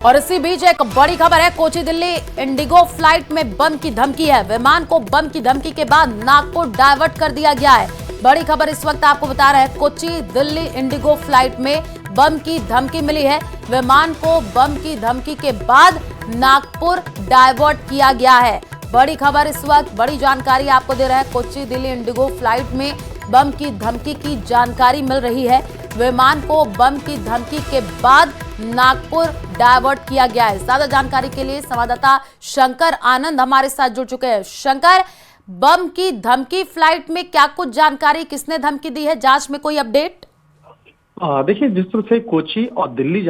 और इसी बीच एक बड़ी खबर है। कोची दिल्ली इंडिगो फ्लाइट में बम की धमकी है। विमान को बम की धमकी के बाद नागपुर डायवर्ट कर दिया गया है। बड़ी खबर इस वक्त आपको बता रहे हैं। कोची दिल्ली इंडिगो फ्लाइट में बम की धमकी मिली है। विमान को बम की धमकी के बाद नागपुर डायवर्ट किया गया है। बड़ी खबर इस वक्त, बड़ी जानकारी आपको दे रहे हैं। कोची दिल्ली इंडिगो फ्लाइट में बम की धमकी की जानकारी मिल रही है। विमान को बम की धमकी के बाद नागपुर डायवर्ट किया गया है। ज्यादा जानकारी के लिए संवाददाता शंकर आनंद हमारे साथ जुड़ चुके हैं। शंकर, बम की धमकी फ्लाइट में क्या कुछ जानकारी, किसने धमकी दी है, जांच में कोई अपडेट? देखिए, जिस तरह से कोची और दिल्ली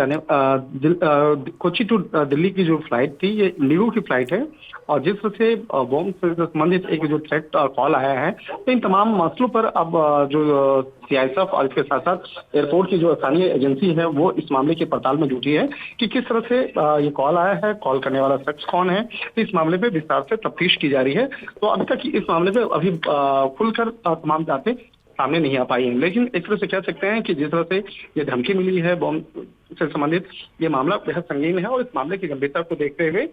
कोची टू दिल्ली की जो फ्लाइट थी, ये इंडिगो की फ्लाइट है। और जिस तरह से बॉम्ब से संबंधित एक जो थ्रेट कॉल आया है, तो इन तमाम मसलों पर अब जो सीआईएसएफ और इसके साथ साथ एयरपोर्ट की जो स्थानीय एजेंसी है, वो इस मामले की पड़ताल में जुटी है कि किस तरह से ये कॉल आया है, कॉल करने वाला शख्स कौन है। तो इस मामले में विस्तार से तफ्तीश की जा रही है। तो अभी तक इस मामले में अभी खुलकर तमाम बातें सामने नहीं आ पाई है, लेकिन एक तरह से कह सकते हैं कि जिस तरह से ये धमकी मिली है बॉम्ब से संबंधित, ये मामला बेहद संगीन है। और इस मामले की गंभीरता को देखते हुए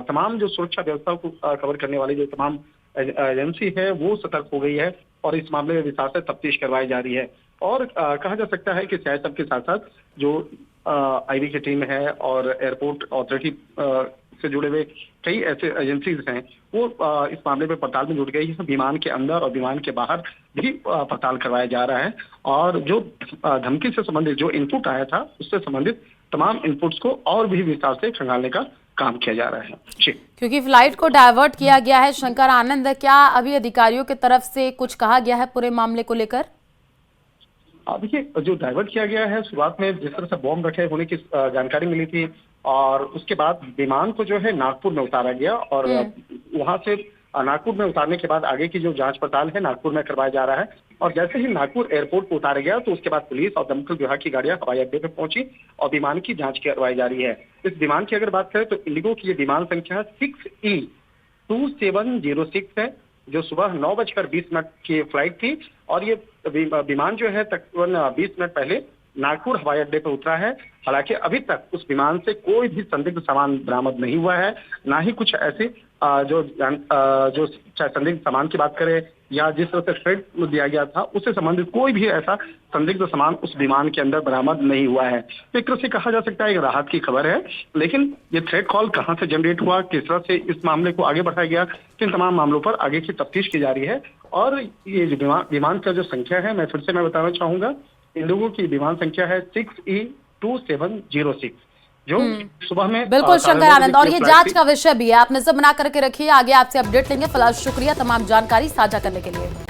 तमाम जो सुरक्षा व्यवस्था को कवर करने वाली जो तमाम एजेंसी है, वो सतर्क हो गई है और इस मामले में विस्तार से तफ्तीश करवाई जा रही है। और कहा जा सकता है कि सीआईएसएफ के साथ साथ जो आईबी की टीम है और एयरपोर्ट अथॉरिटी से जुड़े हुए कई ऐसे एजेंसीज हैं, वो इस मामले में पड़ताल में जुट गई है। विमान के अंदर और विमान के बाहर भी पड़ताल करवाया जा रहा है। और जो धमकी से संबंधित जो इनपुट आया था, उससे संबंधित तमाम इनपुट्स को और भी विस्तार से खंगालने का काम किया जा रहा है जी। क्योंकि फ्लाइट को डायवर्ट किया गया है, शंकर आनंद, क्या अभी अधिकारियों की तरफ से कुछ कहा गया है पूरे मामले को लेकर? देखिए, जो डाइवर्ट किया गया है, शुरुआत में जिस तरह से बॉम्ब रखे होने की जानकारी मिली थी, और उसके बाद विमान को जो है नागपुर में उतारा गया। और वहां से नागपुर में उतारने के बाद आगे की जो जांच पड़ताल है नागपुर में करवाया जा रहा है। और जैसे ही नागपुर एयरपोर्ट को उतारा गया, तो उसके बाद पुलिस और दमकल विभाग की गाड़ियां हवाई अड्डे पर पहुंची और विमान की जांच करवाई जा रही है। इस विमान की अगर बात करें तो इंडिगो की ये विमान संख्या 6E2706 है, जो सुबह 9:20 की फ्लाइट थी। और ये विमान जो है तकरीबन 20 मिनट पहले नागपुर हवाई अड्डे पर उतरा है। हालांकि अभी तक उस विमान से कोई भी संदिग्ध सामान बरामद नहीं हुआ है, ना ही कुछ ऐसे जो चाहे संदिग्ध सामान की बात करें या जिस तरह से थ्रेट दिया गया था, उससे संबंधित कोई भी ऐसा संदिग्ध सामान उस विमान के अंदर बरामद नहीं हुआ है। तो एक तरह से कहा जा सकता है एक राहत की खबर है। लेकिन ये थ्रेट कॉल कहां से जनरेट हुआ, किस तरह से इस मामले को आगे बढ़ाया गया, इन तमाम मामलों पर आगे की तफ्तीश की जा रही है। और ये जो विमान का जो संख्या है, मैं फिर से बताना चाहूंगा, इंडिगो की विमान संख्या है 6E2706, जो सुबह में बिल्कुल शंकर आनंद, और ये जांच का विषय भी है। आप नजर बना करके रखिए, आगे आपसे अपडेट लेंगे। फिलहाल शुक्रिया तमाम जानकारी साझा करने के लिए।